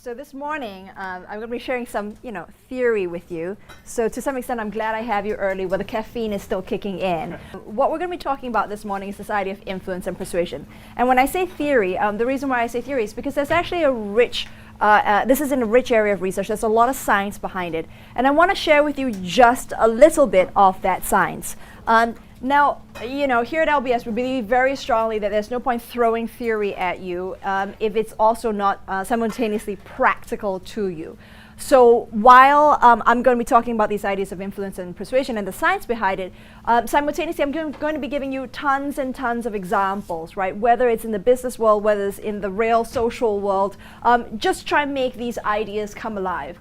So this morning, I'm going to be sharing some, theory with you. So to some extent, I'm glad I have you early where the caffeine is still kicking in. What we're going to be talking about this morning is this idea of influence and persuasion. And when I say theory, the reason why I say theory is because there's actually a rich, this is in a rich area of research. There's a lot of science behind it. And I want to share with you just a little bit of that science. Now, here at LBS, we believe very strongly that there's no point throwing theory at you if it's also not simultaneously practical to you. So while I'm going to be talking about these ideas of influence and persuasion and the science behind it, simultaneously I'm going to be giving you tons and tons of examples, right? Whether it's in the business world, whether it's in the real social world, just try and make these ideas come alive.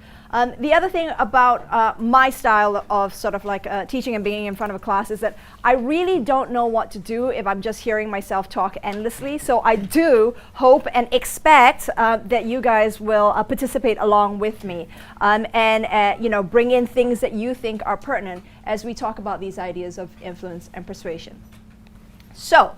The other thing about my style of sort of like teaching and being in front of a class is that I really don't know what to do if I'm just hearing myself talk endlessly. So I do hope and expect that you guys will participate along with me and bring in things that you think are pertinent as we talk about these ideas of influence and persuasion. So,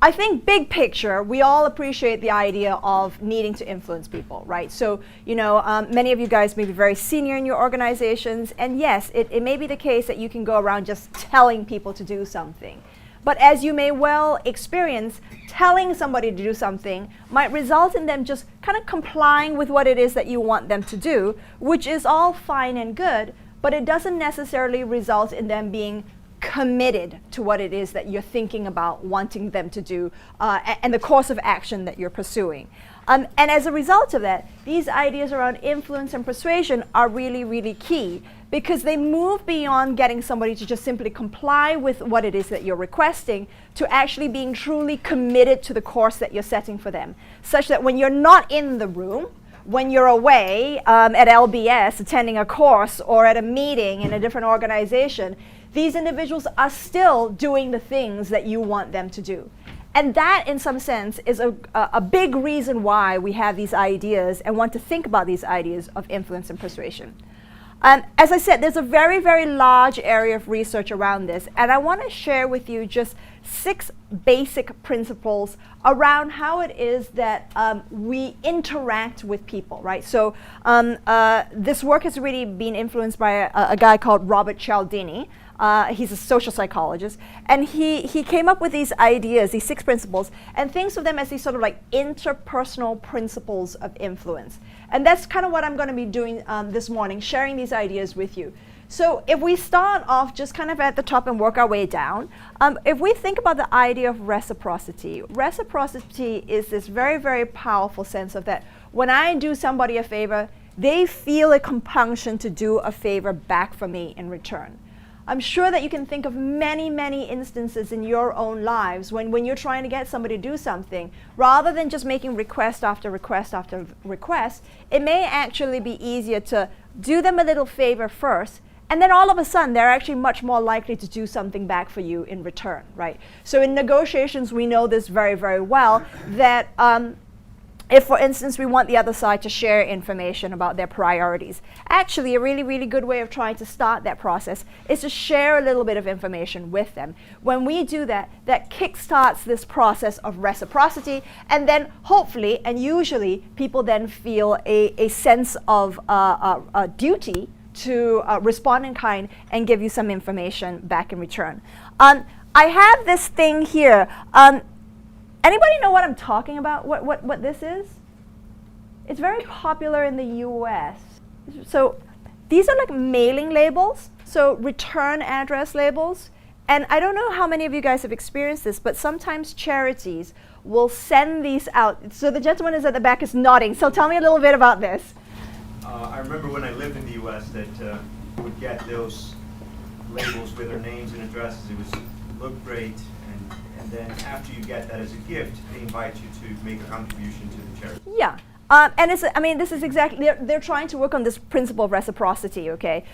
I think big picture, we all appreciate the idea of needing to influence people, right? So, many of you guys may be very senior in your organizations, and yes, it may be the case that you can go around just telling people to do something. But as you may well experience, telling somebody to do something might result in them just kind of complying with what it is that you want them to do, which is all fine and good, but it doesn't necessarily result in them being committed to what it is that you're thinking about wanting them to do and the course of action that you're pursuing. And as a result of that, these ideas around influence and persuasion are really, really key because they move beyond getting somebody to just simply comply with what it is that you're requesting to actually being truly committed to the course that you're setting for them, such that when you're not in the room, when you're away at LBS attending a course or at a meeting in a different organization, these individuals are still doing the things that you want them to do. And that, in some sense, is a big reason why we have these ideas and want to think about these ideas of influence and persuasion. As I said, there's a very, very large area of research around this, and I want to share with you just 6 basic principles around how it is that we interact with people, right? So this work has really been influenced by a guy called Robert Cialdini. He's a social psychologist, and he came up with these ideas, these 6 principles, and thinks of them as these sort of like interpersonal principles of influence. And that's kind of what I'm going to be doing this morning, sharing these ideas with you. So if we start off just kind of at the top and work our way down, if we think about the idea of reciprocity, reciprocity is this very, very powerful sense of that when I do somebody a favor, they feel a compunction to do a favor back for me in return. I'm sure that you can think of many, many instances in your own lives when you're trying to get somebody to do something, rather than just making request after request after request, it may actually be easier to do them a little favor first, and then all of a sudden they're actually much more likely to do something back for you in return, right? So in negotiations, we know this very, very well, that if, for instance, we want the other side to share information about their priorities, actually a really, really good way of trying to start that process is to share a little bit of information with them. When we do that, that kickstarts this process of reciprocity, and then hopefully, and usually, people then feel a sense of a duty to respond in kind and give you some information back in return. I have this thing here. Anybody know what I'm talking about? What this is? It's very popular in the US. So these are like mailing labels, so return address labels. And I don't know how many of you guys have experienced this, but sometimes charities will send these out. So the gentleman is at the back is nodding. So tell me a little bit about this. I remember when I lived in the US that we would get those labels with their names and addresses. It looked great. And then after you get that as a gift, they invite you to make a contribution to the charity. Yeah. And this is exactly, they're trying to work on this principle of reciprocity, okay?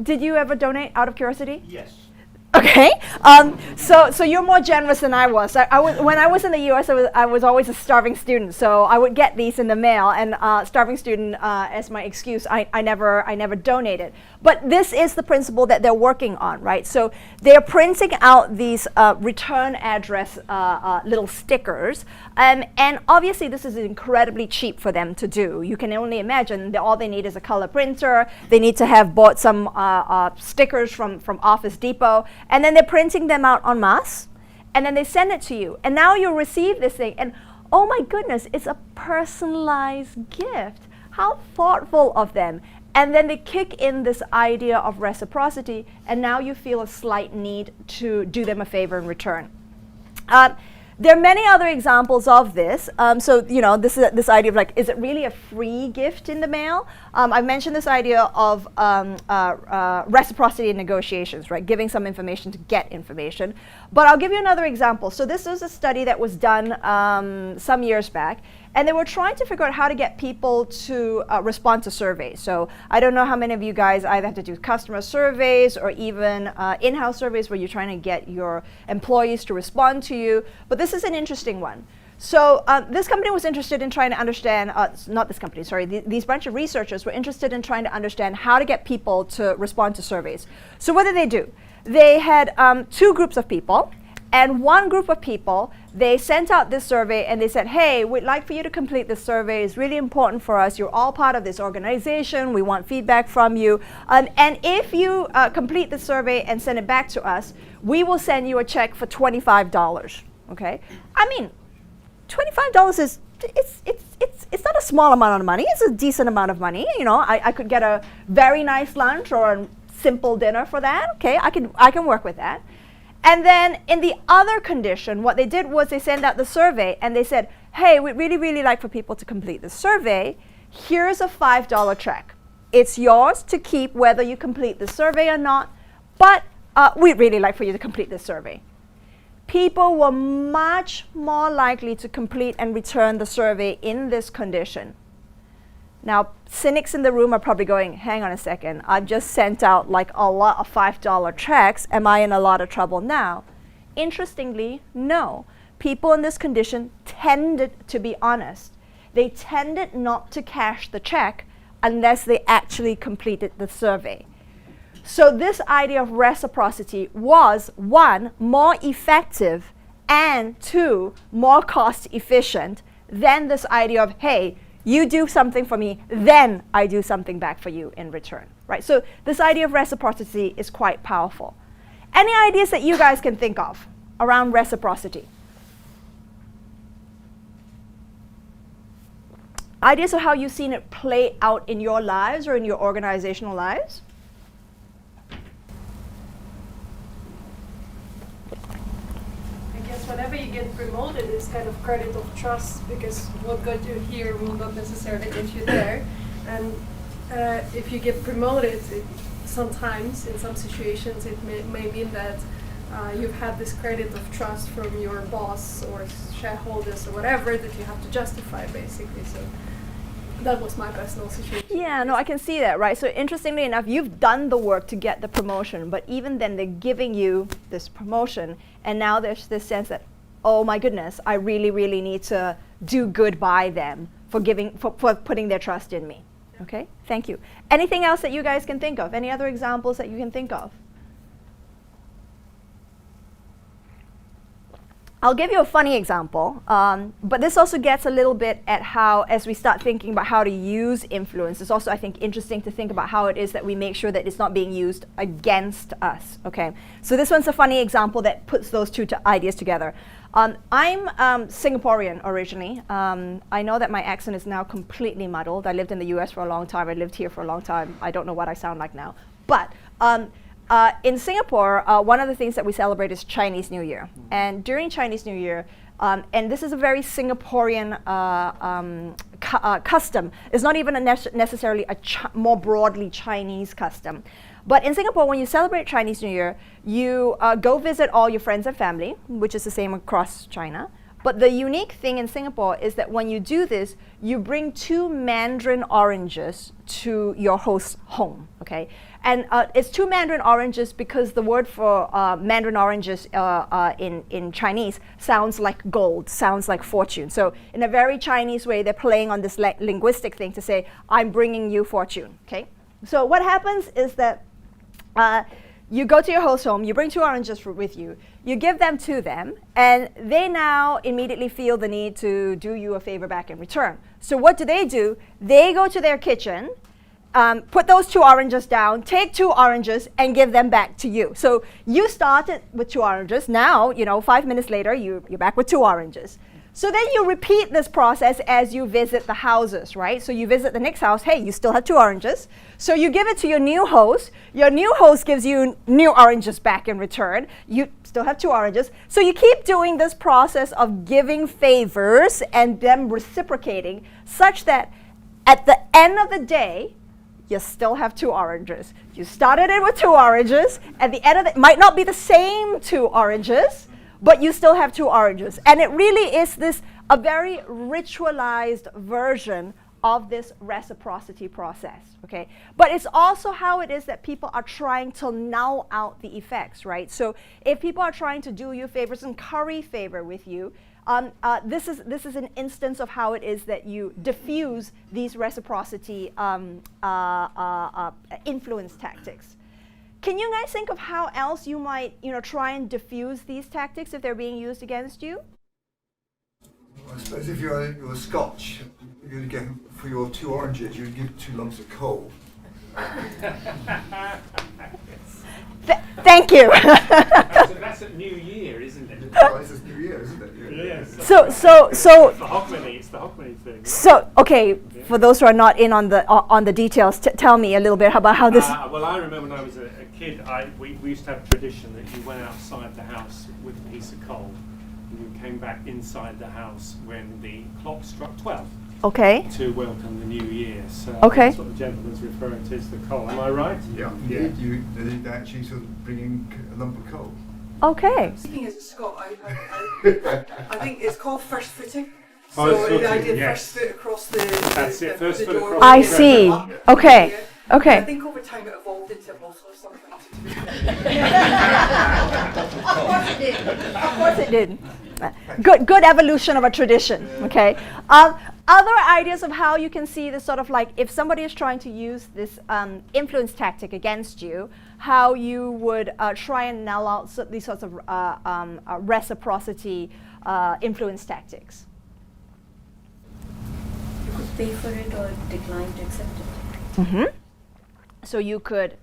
Did you ever donate out of curiosity? Yes. Okay, so you're more generous than I was. When I was in the U.S., I was always a starving student, so I would get these in the mail, and starving student as my excuse, I never donated. But this is the principle that they're working on, right? So they're printing out these return address little stickers, and obviously this is incredibly cheap for them to do. You can only imagine that all they need is a color printer. They need to have bought some stickers from Office Depot. And then they're printing them out en masse, and then they send it to you. And now you receive this thing, and oh my goodness, it's a personalized gift. How thoughtful of them. And then they kick in this idea of reciprocity, and now you feel a slight need to do them a favor in return. There are many other examples of this. So, you know, this idea of like, is it really a free gift in the mail? I mentioned this idea of reciprocity in negotiations, right? Giving some information to get information. But I'll give you another example. So this was a study that was done some years back. And they were trying to figure out how to get people to respond to surveys. So I don't know how many of you guys either have to do customer surveys or even in-house surveys where you're trying to get your employees to respond to you. But this is an interesting one. So this company was interested in trying to understand, not this company, sorry, these bunch of researchers were interested in trying to understand how to get people to respond to surveys. So what did they do? They had two groups of people. And one group of people, they sent out this survey and they said, hey, we'd like for you to complete this survey. It's really important for us. You're all part of this organization. We want feedback from you. And if you complete the survey and send it back to us, we will send you a check for $25. Okay? I mean, $25 is, it's not a small amount of money. It's a decent amount of money. You know, I could get a very nice lunch or a simple dinner for that. Okay, I can work with that. And then in the other condition, what they did was they sent out the survey and they said, hey, we'd really like for people to complete the survey. Here's a $5 check. It's yours to keep whether you complete the survey or not, but we'd really like for you to complete this survey. People were much more likely to complete and return the survey in this condition. Now, cynics in the room are probably going, hang on a second, I've just sent out like a lot of $5 checks. Am I in a lot of trouble now? Interestingly, no. People in this condition tended to be honest. They tended not to cash the check unless they actually completed the survey. So this idea of reciprocity was, one, more effective, and two, more cost efficient than this idea of, hey, you do something for me, then I do something back for you in return, right? So this idea of reciprocity is quite powerful. Any ideas that you guys can think of around reciprocity? Ideas of how you've seen it play out in your lives or in your organizational lives? Whenever you get promoted, it's kind of credit of trust, because what got you here will not necessarily get you there. And if you get promoted, sometimes in some situations it may mean that you've had this credit of trust from your boss or shareholders or whatever that you have to justify, basically. So that was my personal situation. Yeah, no, I can see that, right? So interestingly enough, you've done the work to get the promotion, but even then they're giving you this promotion, and now there's this sense that, oh my goodness, I really need to do good by them for putting their trust in me. Okay, thank you. Anything else that you guys can think of? Any other examples that you can think of? I'll give you a funny example, but this also gets a little bit at how, as we start thinking about how to use influence, it's also, I think, interesting to think about how it is that we make sure that it's not being used against us, okay? So this one's a funny example that puts those two ideas together. I'm Singaporean originally. I know that my accent is now completely muddled. I lived in the US for a long time. I lived here for a long time. I don't know what I sound like now. But in Singapore, one of the things that we celebrate is Chinese New Year. And during Chinese New Year, and this is a very Singaporean custom. It's not even necessarily a more broadly Chinese custom. But in Singapore, when you celebrate Chinese New Year, you go visit all your friends and family, which is the same across China. But the unique thing in Singapore is that when you do this, you bring 2 Mandarin oranges to your host's home, okay? And it's 2 Mandarin oranges because the word for Mandarin oranges in Chinese sounds like gold, sounds like fortune. So in a very Chinese way, they're playing on this linguistic thing to say, I'm bringing you fortune, okay? So what happens is that you go to your host's home, you bring 2 oranges with you, you give them to them, and they now immediately feel the need to do you a favor back in return. So what do? They go to their kitchen, put those 2 oranges down, take 2 oranges, and give them back to you. So you started with 2 oranges. Now, 5 minutes later, you're back with 2 oranges. So then you repeat this process as you visit the houses, right? So you visit the next house, hey, you still have 2 oranges. So you give it to your new host. Your new host gives you new oranges back in return. You still have 2 oranges. So you keep doing this process of giving favors and them reciprocating such that at the end of the day, you still have 2 oranges. You started it with 2 oranges. At the end of it, might not be the same 2 oranges, but you still have 2 oranges. And it really is a very ritualized version of this reciprocity process, okay? But it's also how it is that people are trying to null out the effects, right? So if people are trying to do you favors and curry favor with you, this is an instance of how it is that you diffuse these reciprocity influence tactics. Can you guys think of how else you might, try and diffuse these tactics if they're being used against you? I suppose if you're Scotch, you'd get for your 2 oranges, you'd give 2 lumps of coal. Thank you. That's at New Year, isn't it? Well, it's New Year, isn't it? Yes. So It's the Hockmanay thing. So okay, for those who are not in on the details, tell me a little bit about how this. Well, I remember when I was a kid, we used to have a tradition that you went outside the house with a piece of coal, and you came back inside the house when the clock struck 12. Okay. To welcome the new year. So okay. That's what the gentleman's referring to as the coal. Am I right? Yeah. Indeed, they actually sort of bring in a lump of coal. Okay. Speaking as a Scot, I think it's called first footing. So footing, I did yes. first foot across the First foot door. across I see. Okay. Yeah. Okay. I think over time it evolved into a bottle or something. Of course it did. Of course it did. Good evolution of a tradition. Okay. Other ideas of how you can see this sort of like if somebody is trying to use this influence tactic against you, how you would try and null out these sorts of reciprocity influence tactics. You could pay for it or decline to accept it. Mm-hmm. So you could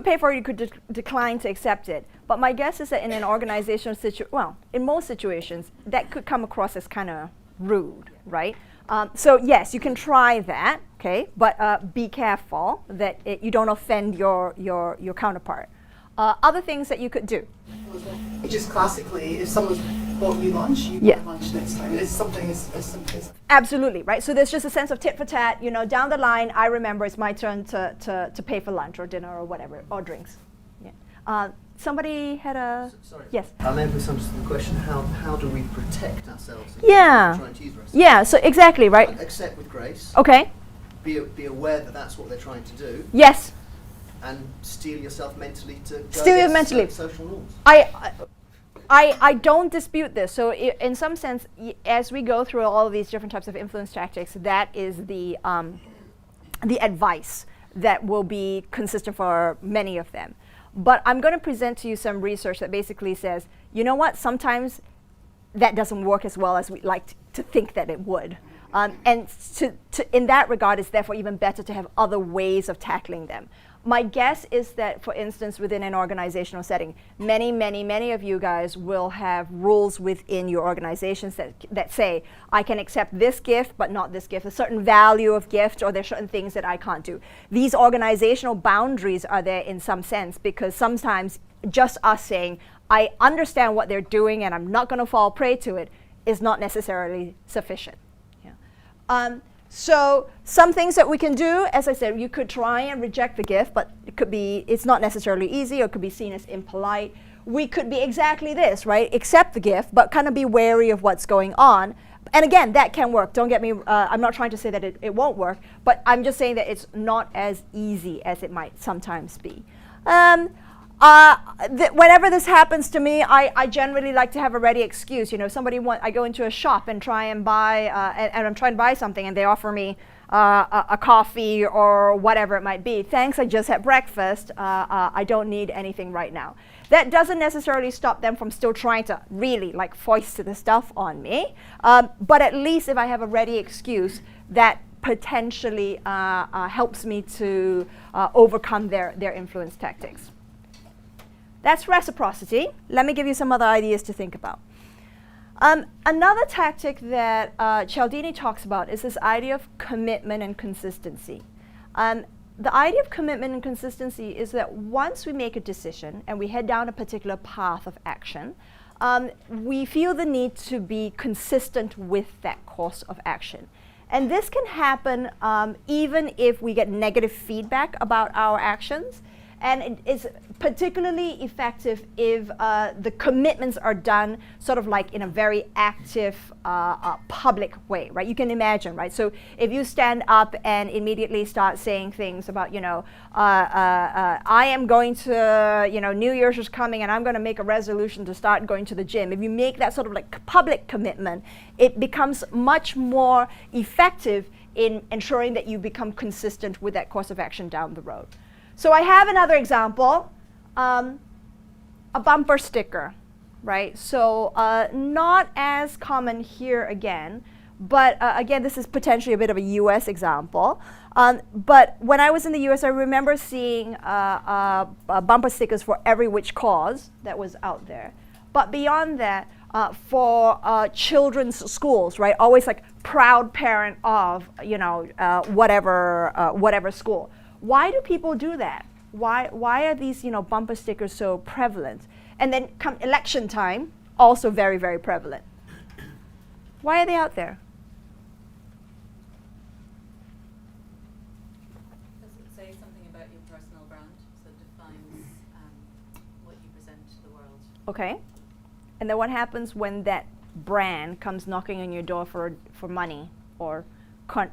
pay for it, you could decline to accept it. But my guess is that in an organizational in most situations, that could come across as kind of rude, right? So yes, you can try that, okay? But be careful that you don't offend your counterpart. Other things that you could do. Just classically, if someone's bought you lunch, you Yeah. buy lunch next time. It's something as simple as Absolutely, right? So there's just a sense of tit for tat. Down the line, I remember it's my turn to pay for lunch or dinner or whatever, or drinks. Yeah. Somebody had a... Sorry. Yes. I may have misunderstood the question. How do we protect ourselves? Yeah. Trying to use reciprocity? Yeah, so exactly, right? Accept with grace. Okay. Be aware that that's what they're trying to do. Yes. And steel yourself mentally to go Steel against mentally. social norms. I don't dispute this. So in some sense, as we go through all of these different types of influence tactics, that is the advice that will be consistent for many of them. But I'm going to present to you some research that basically says, you know what, sometimes that doesn't work as well as we like to think that it would. And in that regard, it's therefore even better to have other ways of tackling them. My guess is that, for instance, within an organizational setting, many of you guys will have rules within your organizations that say, I can accept this gift, but not this gift, a certain value of gift, or there's certain things that I can't do. These organizational boundaries are there in some sense, because sometimes just us saying, I understand what they're doing and I'm not going to fall prey to it, is not necessarily sufficient. Yeah. So some things that we can do, as I said, you could try and reject the gift, but it's not necessarily easy, or it could be seen as impolite. we could be exactly this, right? Accept the gift, but kind of be wary of what's going on. And again, that can work. Don't get me, I'm not trying to say that it won't work, but I'm just saying that it's not as easy as it might sometimes be. Whenever this happens to me, I generally like to have a ready excuse. You know, I go into a shop and try and buy, and I'm trying to buy something, and they offer me a coffee or whatever it might be. Thanks, I just had breakfast. I don't need anything right now. That doesn't necessarily stop them from still trying to really like foist the stuff on me. But at least if I have a ready excuse, that potentially helps me to overcome their influence tactics. That's reciprocity. Let me give you some other ideas to think about. Another tactic that Cialdini talks about is this idea of commitment and consistency. The idea of commitment and consistency is that once we make a decision and we head down a particular path of action, we feel the need to be consistent with that course of action. And this can happen even if we get negative feedback about our actions. And it is particularly effective if the commitments are done sort of like in a very active public way, right? You can imagine, right? So if you stand up and immediately start saying things about, you know, I am going to, you know, New Year's is coming and I'm going to make a resolution to start going to the gym. If you make that sort of like public commitment, it becomes much more effective in ensuring that you become consistent with that course of action down the road. So I have another example, a bumper sticker, right? So not as common here again, but again, this is potentially a bit of a US example. But when I was in the US, I remember seeing bumper stickers for every which cause that was out there. But beyond that, for children's schools, right? Always like proud parent of, you know, whatever school. Why do people do that? Why are these, you know, bumper stickers so prevalent? And then come election time, also very, very prevalent. Why are they out there? Does it say something about your personal brand? So it defines what you present to the world. Okay. And then what happens when that brand comes knocking on your door for money or,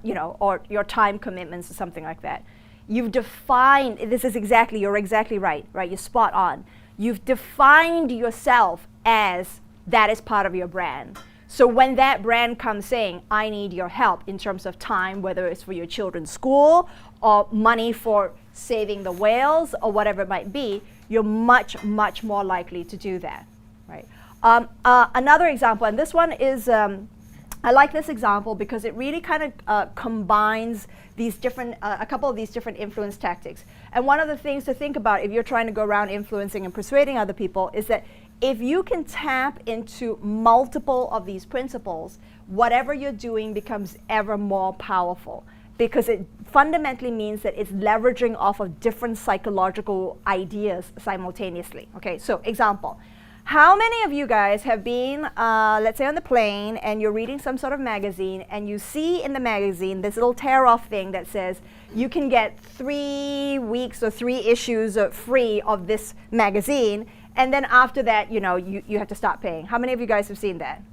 you know, or your time commitments or something like that? You've defined, you're exactly right, you're spot on. You've defined yourself as that is part of your brand. So when that brand comes saying, I need your help in terms of time, whether it's for your children's school or money for saving the whales or whatever it might be, you're much, much more likely to do that, right? Another example, and this one is, I like this example because it really kind of combines these different, a couple of these different influence tactics. And one of the things to think about if you're trying to go around influencing and persuading other people is that if you can tap into multiple of these principles, whatever you're doing becomes ever more powerful because it fundamentally means that it's leveraging off of different psychological ideas simultaneously. Okay, so example. How many of you guys have been, let's say on the plane, and you're reading some sort of magazine, and you see in the magazine this little tear-off thing that says you can get 3 weeks or 3 issues free of this magazine, and then after that, you know, you have to stop paying. How many of you guys have seen that?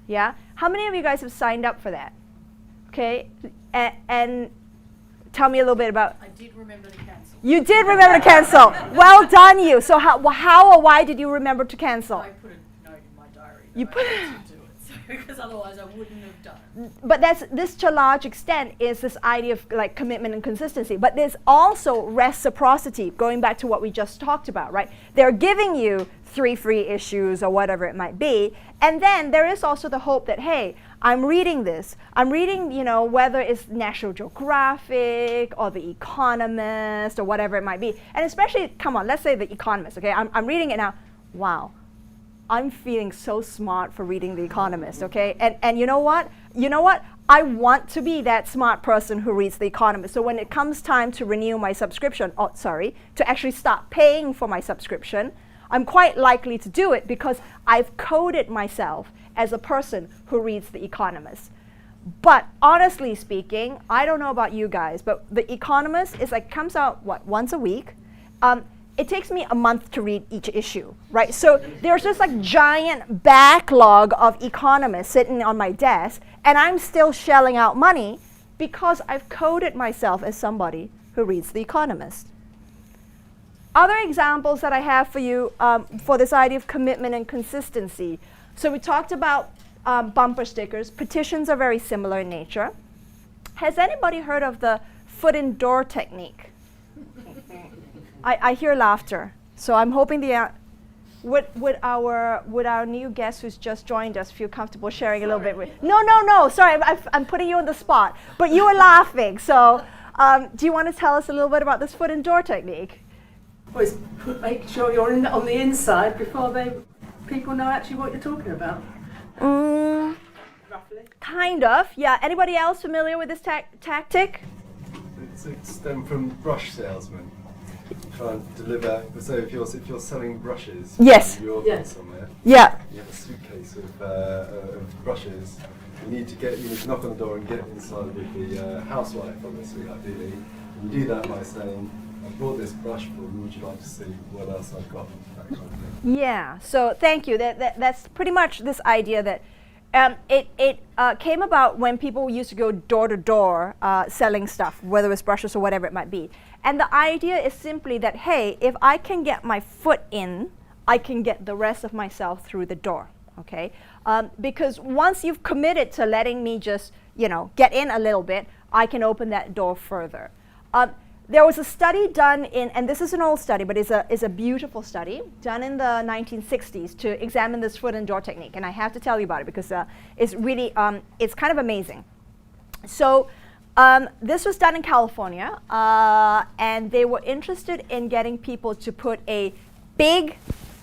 Yeah? How many of you guys have signed up for that? Okay? And tell me a little bit about... I did remember to cancel. You did remember to cancel. Well done, you. So how or why did you remember to cancel? I put a note in my diary that You I put had to do it, so, because otherwise I wouldn't have done it. But this to a large extent is this idea of like commitment and consistency. But there's also reciprocity, going back to what we just talked about, right? They're giving you 3 free issues or whatever it might be. And then there is also the hope that, hey, I'm reading this. I'm reading, you know, whether it's National Geographic or The Economist or whatever it might be. And especially, come on, let's say The Economist, okay? I'm reading it now. Wow. I'm feeling so smart for reading The Economist, okay? And you know what? I want to be that smart person who reads The Economist. So when it comes time to renew my subscription, to actually start paying for my subscription, I'm quite likely to do it because I've coded myself as a person who reads The Economist. But honestly speaking, I don't know about you guys, but The Economist is like comes out, once a week. it takes me a month to read each issue, right? So there's this like giant backlog of economists sitting on my desk, and I'm still shelling out money because I've coded myself as somebody who reads The Economist. Other examples that I have for you for this idea of commitment and consistency. So we talked about bumper stickers. Petitions are very similar in nature. Has anybody heard of the foot in door technique? I hear laughter, so I'm hoping would our new guest who's just joined us feel comfortable sharing a little bit with? No. Sorry, I'm putting you on the spot. But you were laughing, so do you want to tell us a little bit about this foot in door technique? Well, it's make sure you're on the inside before people know actually what you're talking about. Roughly. Kind of, yeah. Anybody else familiar with this tactic? It's stemmed from brush salesmen. Try and deliver. So if you're selling brushes, Yes. and you're Yes. somewhere, Yeah. you have a suitcase of brushes. You need to knock on the door and get inside with the housewife, obviously, ideally. And you do that by saying, "I brought this brush for you. Would you like to see what else I've got?" That kind of thing. Yeah. So thank you. That's pretty much this idea that it came about when people used to go door to door selling stuff, whether it was brushes or whatever it might be. And the idea is simply that, hey, if I can get my foot in, I can get the rest of myself through the door, okay? Because once you've committed to letting me just, get in a little bit, I can open that door further. There was a study done and this is an old study, but it's a beautiful study, done in the 1960s to examine this foot and door technique. And I have to tell you about it because it's really, it's kind of amazing. So this was done in California, and they were interested in getting people to put a big,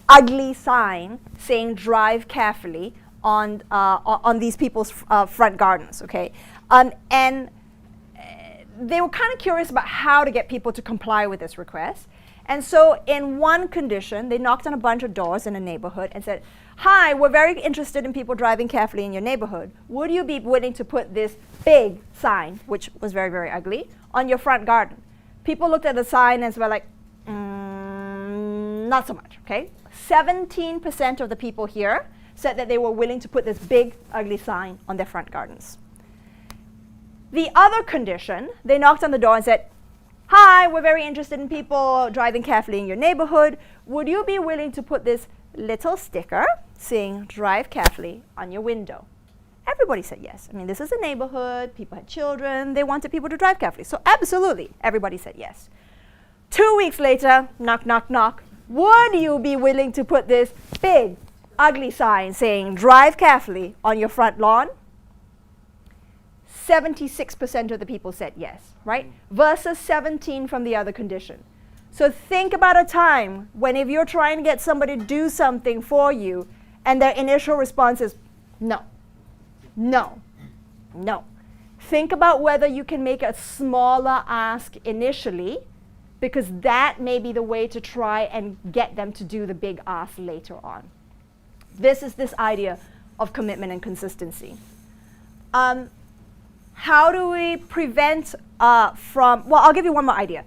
ugly sign saying "Drive carefully" on these people's front gardens, okay? And they were kind of curious about how to get people to comply with this request. And so in one condition, they knocked on a bunch of doors in a neighborhood and said, "Hi, we're very interested in people driving carefully in your neighborhood. Would you be willing to put this big sign," which was very, very ugly, "on your front garden?" People looked at the sign and were like, not so much, okay? 17% of the people here said that they were willing to put this big, ugly sign on their front gardens. The other condition, they knocked on the door and said, "Hi, we're very interested in people driving carefully in your neighborhood. Would you be willing to put this little sticker saying "Drive carefully" on your window?" Everybody said yes. I mean, this is a neighborhood, people had children, they wanted people to drive carefully. So absolutely, everybody said yes. 2 weeks later, knock, knock, knock. Would you be willing to put this big, ugly sign saying "Drive carefully" on your front lawn? 76% of the people said yes, right? Versus 17 from the other condition. So think about a time when if you're trying to get somebody to do something for you and their initial response is no, no, no. Think about whether you can make a smaller ask initially, because that may be the way to try and get them to do the big ask later on. This is this idea of commitment and consistency. How do we prevent from, well, I'll give you one more idea.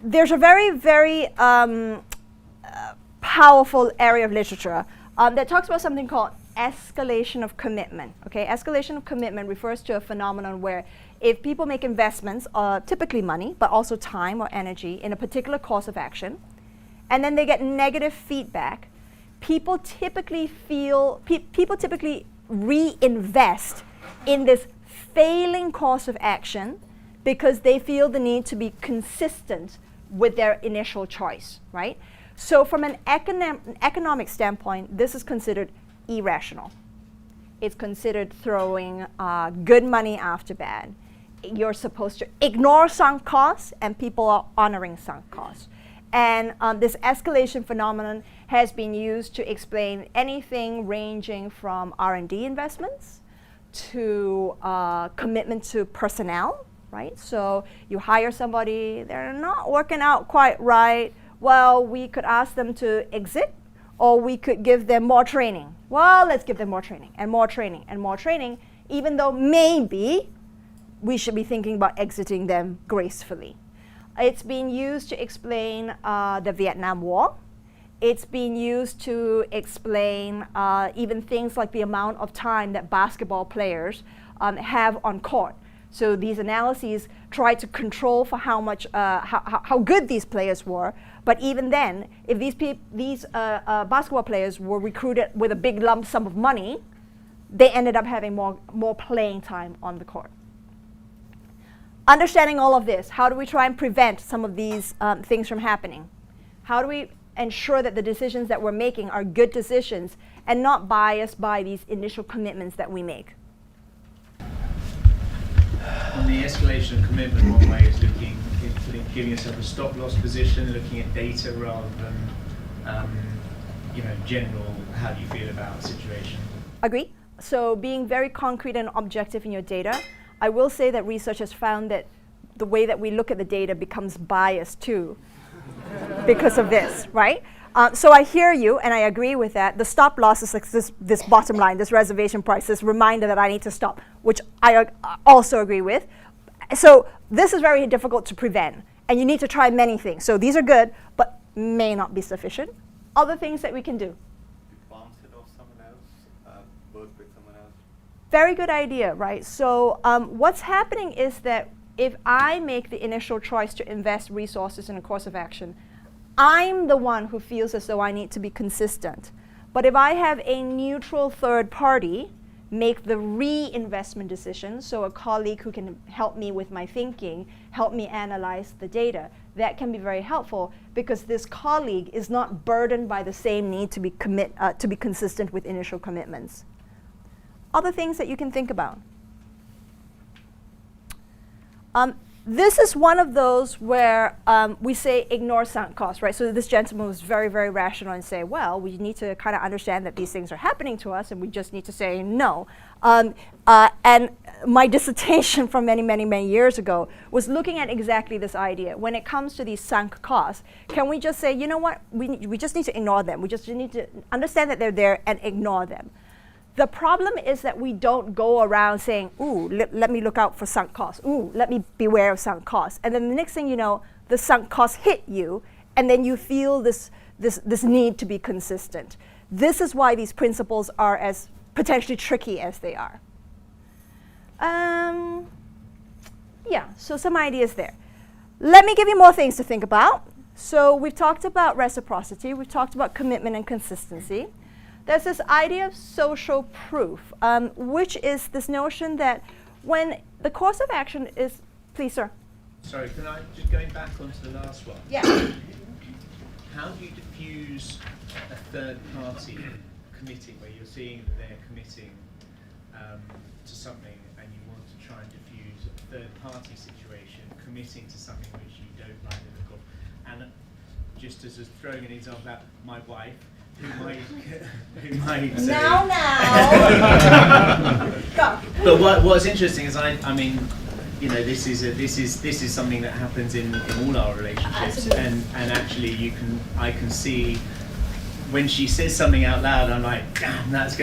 There's a very, very powerful area of literature that talks about something called escalation of commitment. Okay, escalation of commitment refers to a phenomenon where if people make investments, typically money, but also time or energy in a particular course of action, and then they get negative feedback, people typically reinvest in this failing course of action because they feel the need to be consistent with their initial choice, right? So from an economic standpoint, this is considered irrational. It's considered throwing good money after bad. You're supposed to ignore sunk costs, and people are honoring sunk costs. And this escalation phenomenon has been used to explain anything ranging from R&D investments to commitment to personnel, right? So you hire somebody, they're not working out quite right. Well, we could ask them to exit, or we could give them more training. Well, let's give them more training and more training and more training, even though maybe we should be thinking about exiting them gracefully. It's been used to explain the Vietnam War. It's been used to explain even things like the amount of time that basketball players have on court. So these analyses try to control for how much, how good these players were. But even then, if these basketball players were recruited with a big lump sum of money, they ended up having more playing time on the court. Understanding all of this, how do we try and prevent some of these things from happening? How do we ensure that the decisions that we're making are good decisions and not biased by these initial commitments that we make? On the escalation of commitment, one way is giving yourself a stop loss position, looking at data rather than general how do you feel about the situation. Agree. So being very concrete and objective in your data. I will say that research has found that the way that we look at the data becomes biased too because of this, right? So I hear you and I agree with that. The stop loss is like this bottom line, this reservation price, this reminder that I need to stop, which I also agree with. So this is very difficult to prevent and you need to try many things. So these are good, but may not be sufficient. Other things that we can do. Bounce it off someone else, work with someone else. Very good idea, right? So what's happening is that if I make the initial choice to invest resources in a course of action, I'm the one who feels as though I need to be consistent. But if I have a neutral third party make the reinvestment decision, so a colleague who can help me with my thinking, help me analyze the data, that can be very helpful because this colleague is not burdened by the same need to be consistent with initial commitments. Other things that you can think about. This is one of those where we say ignore sunk costs, right? So this gentleman was very, very rational and say, well, we need to kind of understand that these things are happening to us and we just need to say no. And my dissertation from many, many, many years ago was looking at exactly this idea. When it comes to these sunk costs, can we just say, you know what, we just need to ignore them. We just need to understand that they're there and ignore them. The problem is that we don't go around saying, ooh, let me look out for sunk costs. Ooh, let me beware of sunk costs. And then the next thing you know, the sunk costs hit you, and then you feel this need to be consistent. This is why these principles are as potentially tricky as they are. Yeah, so some ideas there. Let me give you more things to think about. So we've talked about reciprocity. We've talked about commitment and consistency. There's this idea of social proof, which is this notion that when the course of action is, please, sir. Sorry, can I just going back onto the last one? Yeah. How do you diffuse a third party committing, where you're seeing that they're committing to something and you want to try and diffuse a third party situation, committing to something which you don't like the look of? And just as throwing an example out, my wife, who might say, Now. Go. But what's interesting is I mean, you know, this is something that happens in all our relationships, and actually I can see when she says something out loud, I'm like, damn, that's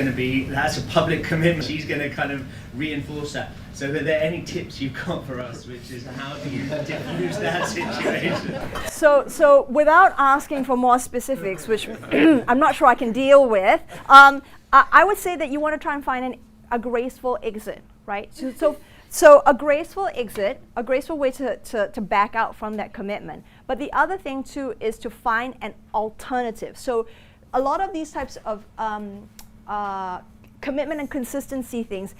a public commitment. She's going to kind of reinforce that. So are there any tips you've got for us, which is how do you diffuse that situation? So without asking for more specifics, which I'm not sure I can deal with, I would say that you want to try and find a graceful exit, right? So a graceful exit, a graceful way to back out from that commitment. But the other thing too is to find an alternative. So a lot of these types of commitment and consistency things,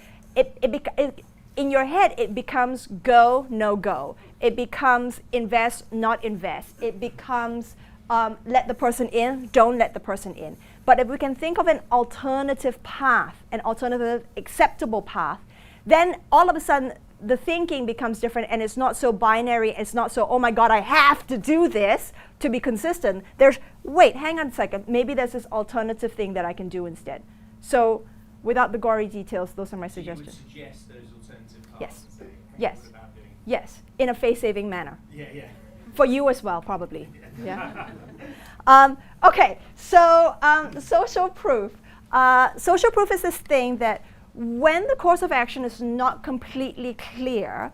in your head, it becomes go, no go. It becomes invest, not invest. It becomes let the person in, don't let the person in. But if we can think of an alternative path, an alternative acceptable path, then all of a sudden the thinking becomes different and it's not so binary. It's not so, oh my God, I have to do this to be consistent. Wait, hang on a second. Maybe there's this alternative thing that I can do instead. So without the gory details, those are my suggestions. So you would suggest those alternative paths? Yes. And say, hey, Yes. what about doing? Yes, in a face-saving manner. Yeah. For you as well, probably. Yeah. Okay, so social proof. Social proof is this thing that when the course of action is not completely clear,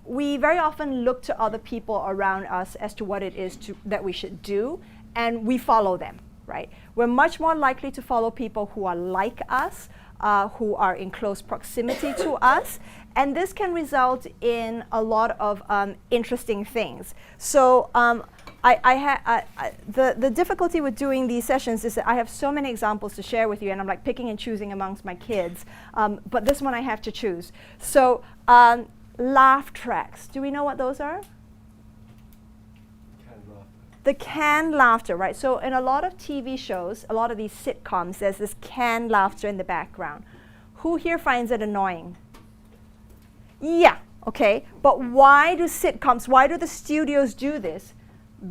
we very often look to other people around us as to what it is that we should do, and we follow them, right? We're much more likely to follow people who are like us, who are in close proximity to us, and this can result in a lot of interesting things. So the difficulty with doing these sessions is that I have so many examples to share with you, and I'm like picking and choosing amongst my kids, but this one I have to choose. So laugh tracks, do we know what those are? The canned laughter, right? So in a lot of TV shows, a lot of these sitcoms, there's this canned laughter in the background. Who here finds it annoying? Yeah, okay. But why do sitcoms, why do the studios do this?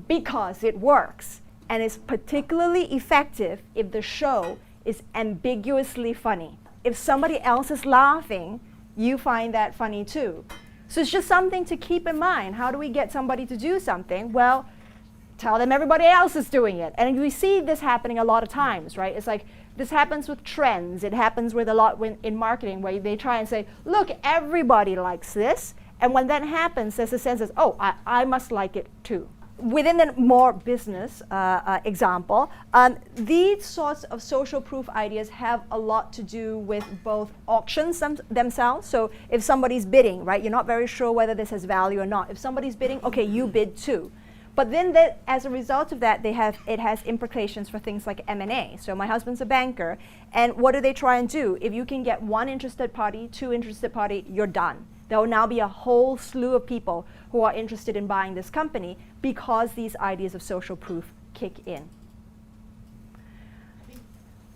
Because it works. And it's particularly effective if the show is ambiguously funny. If somebody else is laughing, you find that funny too. So it's just something to keep in mind. How do we get somebody to do something? Well, tell them everybody else is doing it. And we see this happening a lot of times, right? It's like this happens with trends. It happens with a lot in marketing, where they try and say, look, everybody likes this. And when that happens, there's a sense of, oh, I must like it too. Within a more business example, these sorts of social proof ideas have a lot to do with both auctions themselves. So if somebody's bidding, right, you're not very sure whether this has value or not. If somebody's bidding, okay, you bid too. But then as a result of that, it has implications for things like M&A. So my husband's a banker, and what do they try and do? If you can get one interested party, two interested party, you're done. There will now be a whole slew of people who are interested in buying this company because these ideas of social proof kick in.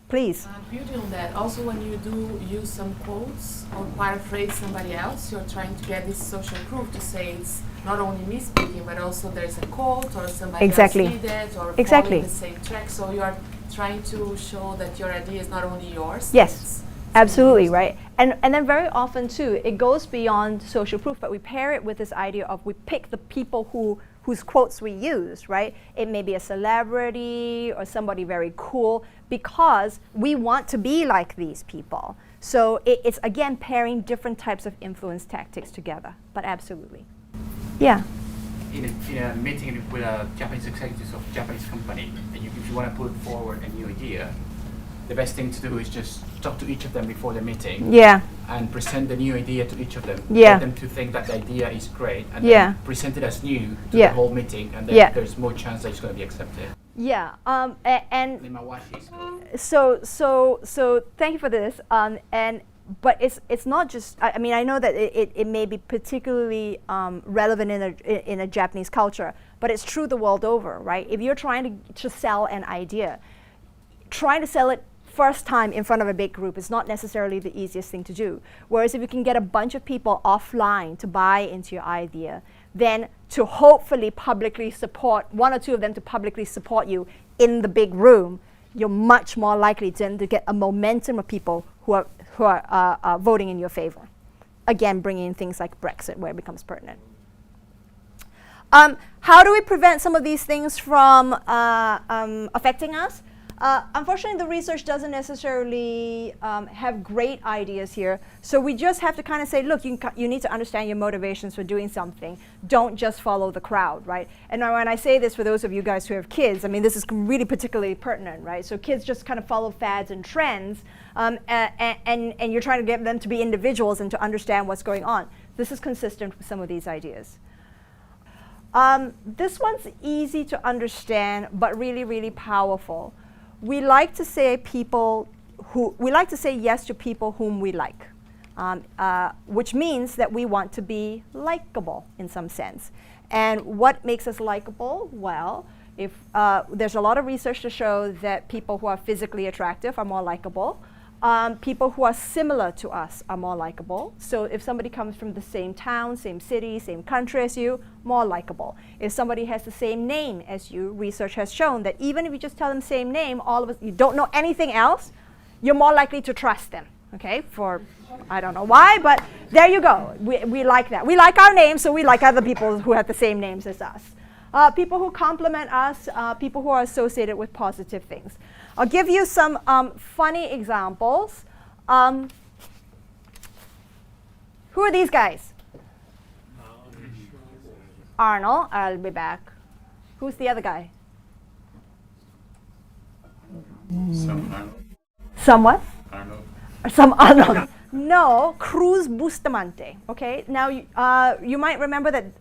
Please. Building on that, also when you do use some quotes or paraphrase somebody else, you're trying to get this social proof to say it's not only me speaking, but also there's a quote or somebody else did it or following the same track. So you are trying to show that your idea is not only yours. Yes, absolutely, right. And then very often too, it goes beyond social proof, but we pair it with this idea of we pick the people whose quotes we use, right? It may be a celebrity or somebody very cool, because we want to be like these people. So it's again pairing different types of influence tactics together, but absolutely. Yeah. In a meeting with a Japanese executives of a Japanese company, and if you want to put forward a new idea, the best thing to do is just talk to each of them before the meeting. Yeah. And present the new idea to each of them. Yeah. Get them to think that the idea is great, and then present it as new to the whole meeting, and then there's more chance that it's going to be accepted. Yeah. So thank you for this. But it's not just. I mean, I know that it may be particularly relevant in a Japanese culture, but it's true the world over, right? If you're trying to sell an idea, trying to sell it first time in front of a big group is not necessarily the easiest thing to do. Whereas if you can get a bunch of people offline to buy into your idea, then to hopefully publicly support, one or two of them to publicly support you in the big room, you're much more likely to get a momentum of people who are voting in your favor. Again, bringing in things like Brexit, where it becomes pertinent. How do we prevent some of these things from affecting us? Unfortunately, the research doesn't necessarily have great ideas here. So we just have to kind of say, look, you need to understand your motivations for doing something. Don't just follow the crowd, right? And now when I say this for those of you guys who have kids, I mean, this is really particularly pertinent, right? So kids just kind of follow fads and trends, and you're trying to get them to be individuals and to understand what's going on. This is consistent with some of these ideas. This one's easy to understand, but really, really powerful. We like to say yes to people whom we like, which means that we want to be likable in some sense. And what makes us likable? Well, if there's a lot of research to show that people who are physically attractive are more likable. People who are similar to us are more likable. So if somebody comes from the same town, same city, same country as you, more likable. If somebody has the same name as you, research has shown that even if you just tell them same name, all of us, you don't know anything else, you're more likely to trust them. Okay, for I don't know why, but there you go. We like that. We like our names, so we like other people who have the same names as us. People who compliment us, people who are associated with positive things. I'll give you some funny examples. Who are these guys? Arnold. I'll be back. Who's the other guy? Some Arnold. Somewhat? Arnold. Some Arnold. No, Cruz Bustamante. Okay. Now you might remember that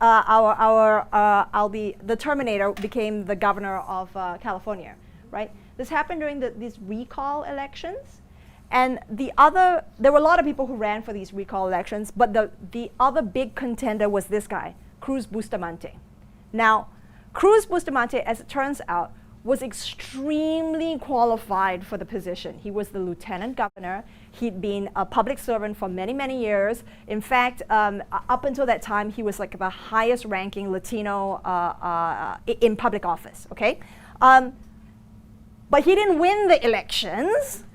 the Terminator became the governor of California, right? This happened during these recall elections, and there were a lot of people who ran for these recall elections, but the other big contender was this guy, Cruz Bustamante. Now, Cruz Bustamante, as it turns out, was extremely qualified for the position. He was the lieutenant governor. He'd been a public servant for many, many years. In fact, up until that time, he was like the highest ranking Latino in public office, okay? But he didn't win the elections.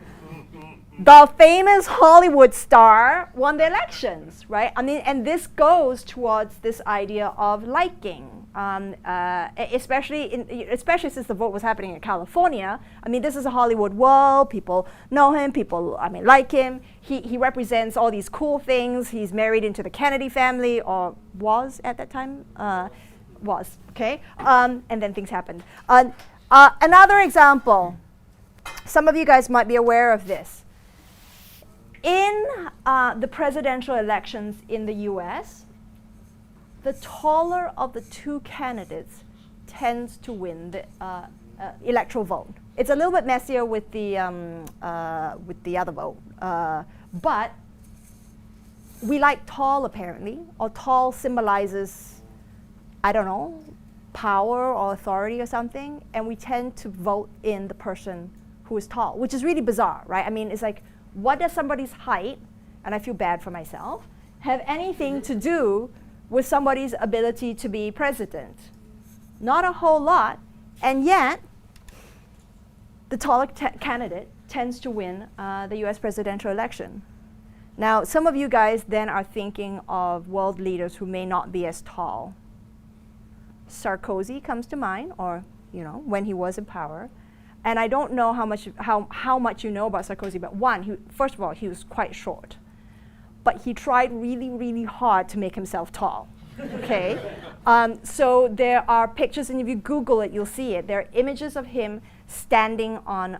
The famous Hollywood star won the elections, right? I mean, and this goes towards this idea of liking. Especially since the vote was happening in California. I mean, this is a Hollywood world. People know him. People, like him. He represents all these cool things. He's married into the Kennedy family, or was at that time. Okay. And then things happened. Another example. Some of you guys might be aware of this. In the presidential elections in the U.S., the taller of the two candidates tends to win the electoral vote. It's a little bit messier with the other vote, but we like tall apparently, or tall symbolizes, I don't know, power or authority or something, and we tend to vote in the person who is tall, which is really bizarre, right? I mean, it's like, what does somebody's height, and I feel bad for myself, have anything to do with somebody's ability to be president? Not a whole lot, and yet the taller candidate tends to win the US presidential election. Now, some of you guys then are thinking of world leaders who may not be as tall. Sarkozy comes to mind, or when he was in power. And I don't know how much you know about Sarkozy, but first of all, he was quite short. But he tried really, really hard to make himself tall, okay? So there are pictures, and if you Google it, you'll see it. There are images of him standing on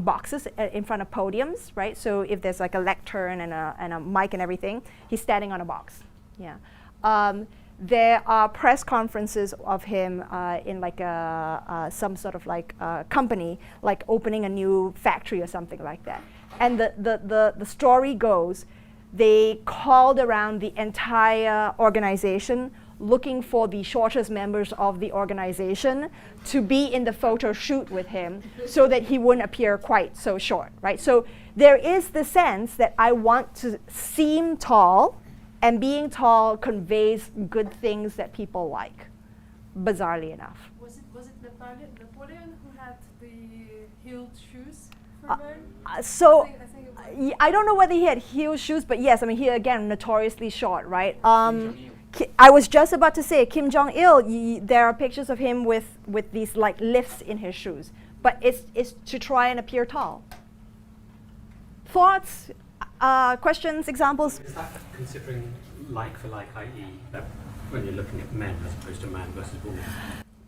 boxes in front of podiums, right? So if there's like a lectern and a mic and everything, he's standing on a box, yeah. There are press conferences of him in like some sort of like company, like opening a new factory or something like that. And the story goes, they called around the entire organization looking for the shortest members of the organization to be in the photo shoot with him so that he wouldn't appear quite so short, right? So there is the sense that I want to seem tall, and being tall conveys good things that people like, bizarrely enough. Was it Napoleon who had the heeled shoes for men? I don't know whether he had heeled shoes, but yes, I mean, he again notoriously short, right? I was just about to say Kim Jong-il. There are pictures of him with these like lifts in his shoes, but it's to try and appear tall. Thoughts, questions, examples? Is that considering like for like, i.e., that when you're looking at men as opposed to man versus woman?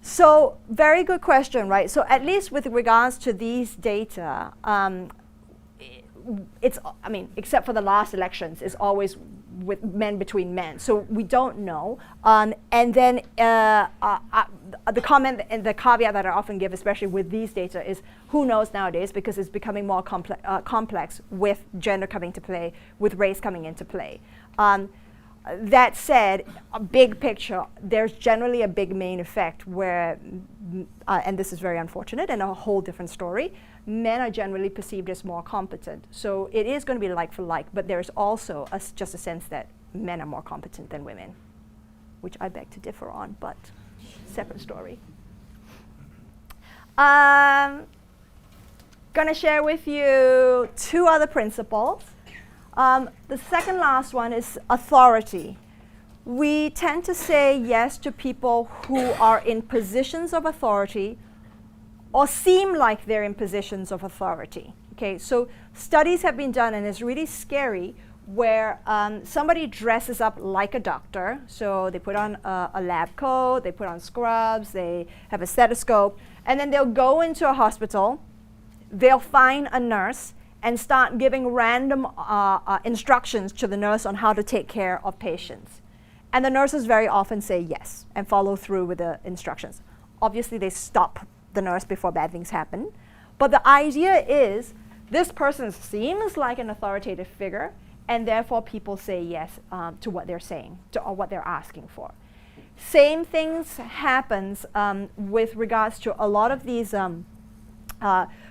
So very good question, right? So at least with regards to these data, except for the last elections, it's always with men between men. So we don't know. And then the comment and the caveat that I often give, especially with these data, is who knows nowadays, because it's becoming more complex with gender coming into play, with race coming into play. That said, a big picture, there's generally a big main effect where, and this is very unfortunate and a whole different story, men are generally perceived as more competent. So it is going to be like for like, but there's also just a sense that men are more competent than women, which I beg to differ on, but separate story. Gonna share with you two other principles. The second last one is authority. We tend to say yes to people who are in positions of authority or seem like they're in positions of authority. Okay, so studies have been done, and it's really scary where somebody dresses up like a doctor. So they put on a lab coat, they put on scrubs, they have a stethoscope, and then they'll go into a hospital, they'll find a nurse and start giving random instructions to the nurse on how to take care of patients. And the nurses very often say yes and follow through with the instructions. Obviously, they stop the nurse before bad things happen. But the idea is this person seems like an authoritative figure, and therefore people say yes to what they're saying, or what they're asking for. Same things happens with regards to a lot of these,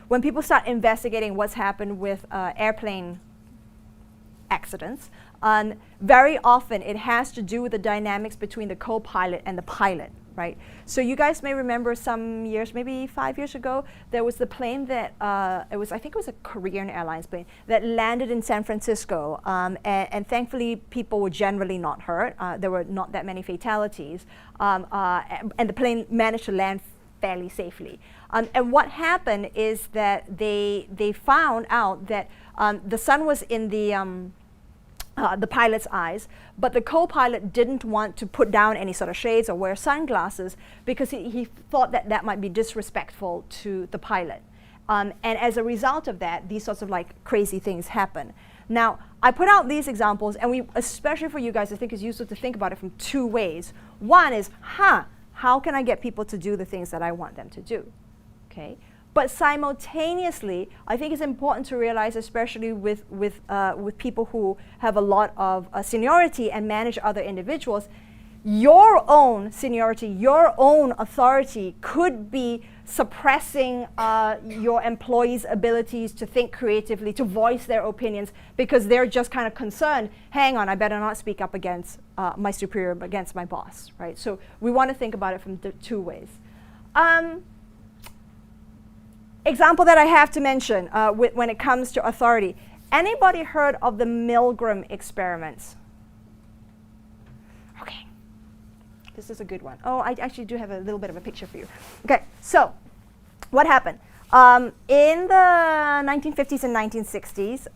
when people start investigating what's happened with airplane accidents, very often it has to do with the dynamics between the co-pilot and the pilot, right? So you guys may remember some years, maybe 5 years ago, there was the plane that, I think it was a Korean Airlines plane, that landed in San Francisco, and thankfully people were generally not hurt. There were not that many fatalities, and the plane managed to land fairly safely. And what happened is that they found out that the sun was in the pilot's eyes, but the co-pilot didn't want to put down any sort of shades or wear sunglasses because he thought that that might be disrespectful to the pilot. And as a result of that, these sorts of like crazy things happen. Now, I put out these examples, and especially for you guys, I think it's useful to think about it from two ways. One is, how can I get people to do the things that I want them to do? Okay. But simultaneously, I think it's important to realize, especially with people who have a lot of seniority and manage other individuals, your own seniority, your own authority could be suppressing your employees' abilities to think creatively, to voice their opinions, because they're just kind of concerned, hang on, I better not speak up against my superior, against my boss, right? So we want to think about it from two ways. Example that I have to mention when it comes to authority. Anybody heard of the Milgram experiments? Okay, this is a good one. Oh, I actually do have a little bit of a picture for you. Okay, so what happened? In the 1950s and 1960s,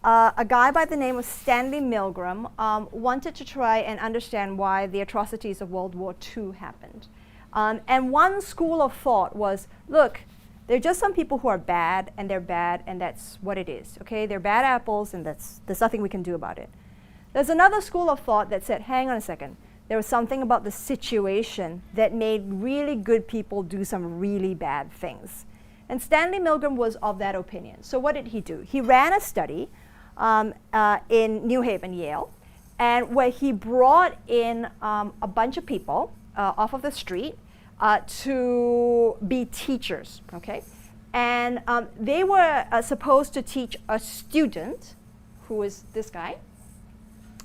a guy by the name of Stanley Milgram wanted to try and understand why the atrocities of World War II happened. And one school of thought was, look, they're just some people who are bad, and they're bad, and that's what it is, okay? They're bad apples, and there's nothing we can do about it. There's another school of thought that said, hang on a second, there was something about the situation that made really good people do some really bad things. And Stanley Milgram was of that opinion. So what did he do? He ran a study in New Haven, Yale, and where he brought in a bunch of people off of the street to be teachers, okay? And they were supposed to teach a student, who is this guy,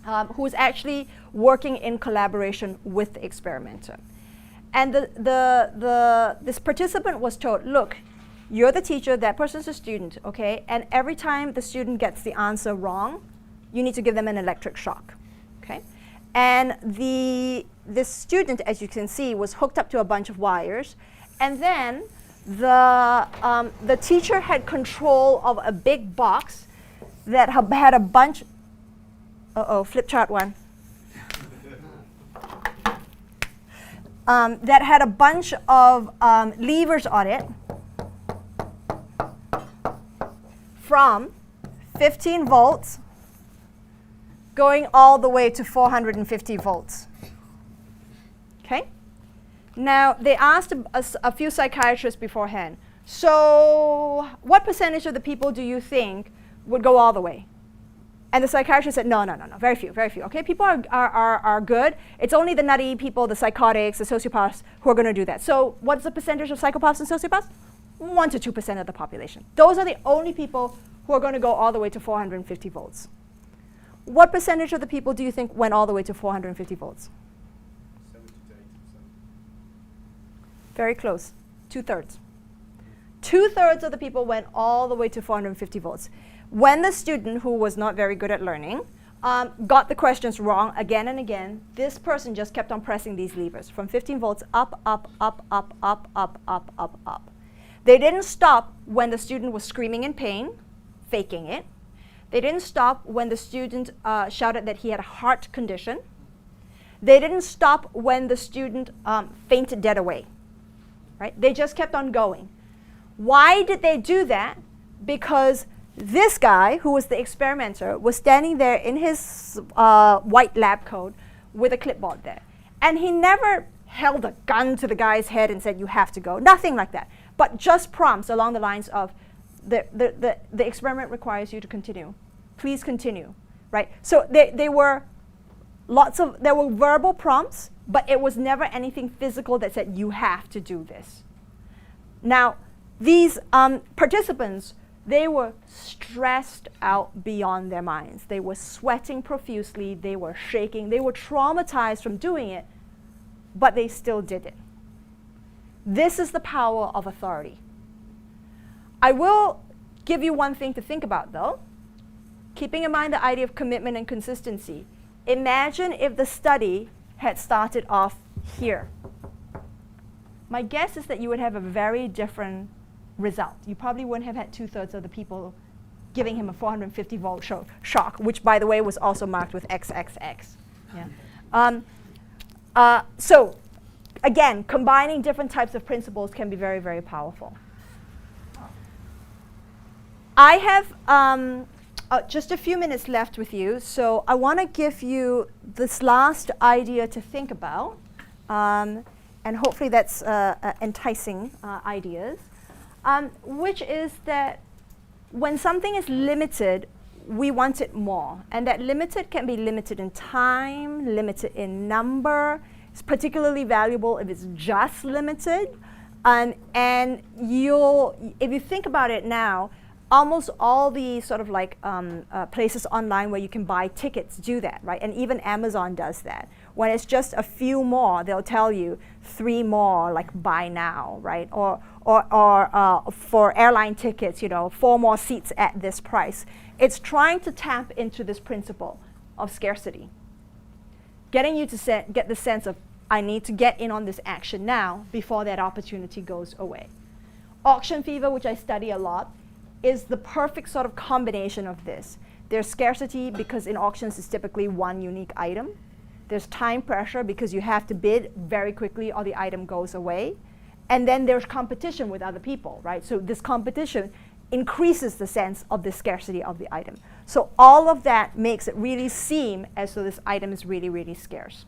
who was actually working in collaboration with the experimenter. And this participant was told, look, you're the teacher, that person's a student, okay? And every time the student gets the answer wrong, you need to give them an electric shock, okay? And this student, as you can see, was hooked up to a bunch of wires. And then the teacher had control of a big box that had a bunch, flip chart one. That had a bunch of levers on it from 15 volts going all the way to 450 volts. Okay? Now, they asked a few psychiatrists beforehand, so what percentage of the people do you think would go all the way? And the psychiatrist said, no, very few. Okay, people are good. It's only the nutty people, the psychotics, the sociopaths who are going to do that. So what's the percentage of psychopaths and sociopaths? 1 to 2% of the population. Those are the only people who are going to go all the way to 450 volts. What percentage of the people do you think went all the way to 450 volts? 70 to 80%. Very close, 2/3. 2/3 of the people went all the way to 450 volts. When the student, who was not very good at learning, got the questions wrong again and again, this person just kept on pressing these levers from 15 volts up, up, up, up, up, up, up, up, up. They didn't stop when the student was screaming in pain, faking it. They didn't stop when the student shouted that he had a heart condition. They didn't stop when the student fainted dead away. Right? They just kept on going. Why did they do that? Because this guy, who was the experimenter, was standing there in his white lab coat with a clipboard there. And he never held a gun to the guy's head and said, you have to go. Nothing like that. But just prompts along the lines of, the experiment requires you to continue. Please continue. Right? So there were verbal prompts, but it was never anything physical that said, you have to do this. Now, these participants, they were stressed out beyond their minds. They were sweating profusely. They were shaking. They were traumatized from doing it, but they still did it. This is the power of authority. I will give you one thing to think about, though, keeping in mind the idea of commitment and consistency. Imagine if the study had started off here. My guess is that you would have a very different result. You probably wouldn't have had 2/3 of the people giving him a 450 volt shock, which, by the way, was also marked with XXX. Yeah. So, again, combining different types of principles can be very, very powerful. I have just a few minutes left with you, so I want to give you this last idea to think about, and hopefully that's enticing ideas, which is that when something is limited, we want it more. And that limited can be limited in time, limited in number. It's particularly valuable if it's just limited. And if you think about it now, almost all the sort of like places online where you can buy tickets do that, right? And even Amazon does that. When it's just a few more, they'll tell you 3 more, like buy now, right? Or for airline tickets, 4 more seats at this price. It's trying to tap into this principle of scarcity, getting you to get the sense of, I need to get in on this action now before that opportunity goes away. Auction fever, which I study a lot, is the perfect sort of combination of this. There's scarcity because in auctions it's typically one unique item. There's time pressure because you have to bid very quickly or the item goes away. And then there's competition with other people, right? So this competition increases the sense of the scarcity of the item. So all of that makes it really seem as though this item is really, really scarce.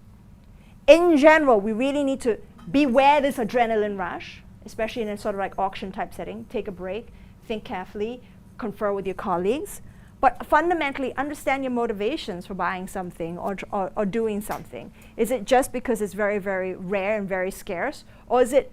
In general, we really need to beware this adrenaline rush, especially in a sort of like auction type setting. Take a break, think carefully, confer with your colleagues. But fundamentally, understand your motivations for buying something or doing something. Is it just because it's very, very rare and very scarce? Or is it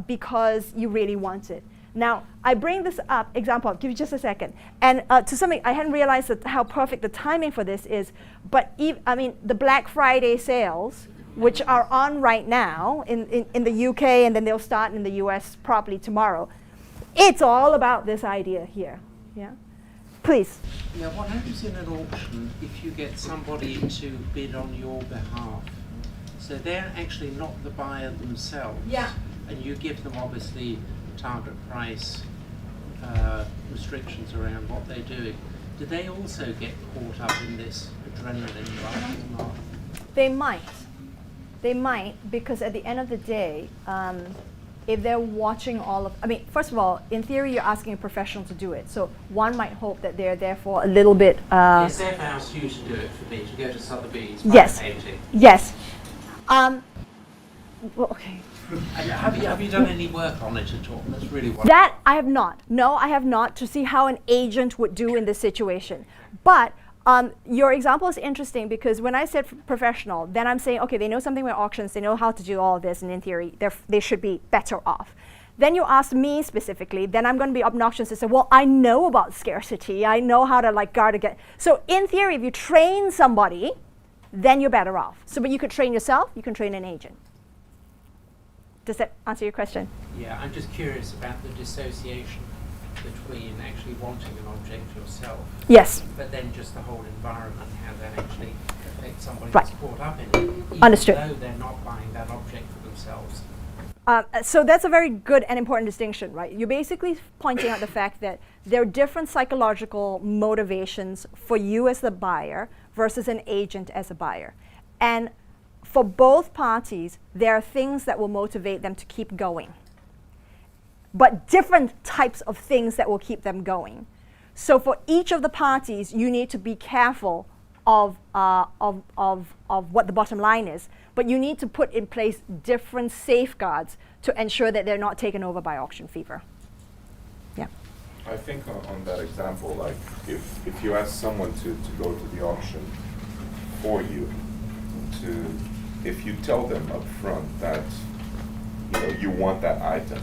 because you really want it? Now, I bring this up, example, I'll give you just a second. And to something, I hadn't realized how perfect the timing for this is, but the Black Friday sales, which are on right now in the UK, and then they'll start in the US properly tomorrow, it's all about this idea here, yeah? Please. Yeah, what happens in an auction if you get somebody to bid on your behalf? So they're actually not the buyer themselves. Yeah. And you give them obviously target price restrictions around what they're doing. Do they also get caught up in this adrenaline rush or not? They might. They might, because at the end of the day, if they're watching all of, first of all, in theory, you're asking a professional to do it. So one might hope that they're therefore a little bit. Yes, if I asked you to do it for me, to go to Sotheby's, yes. painting. Yes. Well, okay. Have you done any work on it at all? That's really what. That I have not. No, I have not, to see how an agent would do in this situation. But your example is interesting because when I said professional, then I'm saying, okay, they know something about auctions, they know how to do all of this, and in theory, they should be better off. Then you ask me specifically, then I'm going to be obnoxious and say, well, I know about scarcity, I know how to guard against. So in theory, if you train somebody, then you're better off. So, but you could train yourself, you can train an agent. Does that answer your question? Yeah, I'm just curious about the dissociation between actually wanting an object yourself. Yes. But then just the whole environment, how that actually affects somebody Right. who's caught up in it. Even Understood. though they're not buying that object for themselves. So that's a very good and important distinction, right? You're basically pointing out the fact that there are different psychological motivations for you as the buyer versus an agent as a buyer. And for both parties, there are things that will motivate them to keep going, but different types of things that will keep them going. So for each of the parties, you need to be careful of what the bottom line is, but you need to put in place different safeguards to ensure that they're not taken over by auction fever. Yeah. I think on that example, like if you ask someone to go to the auction for you, if you tell them up front that you want that item,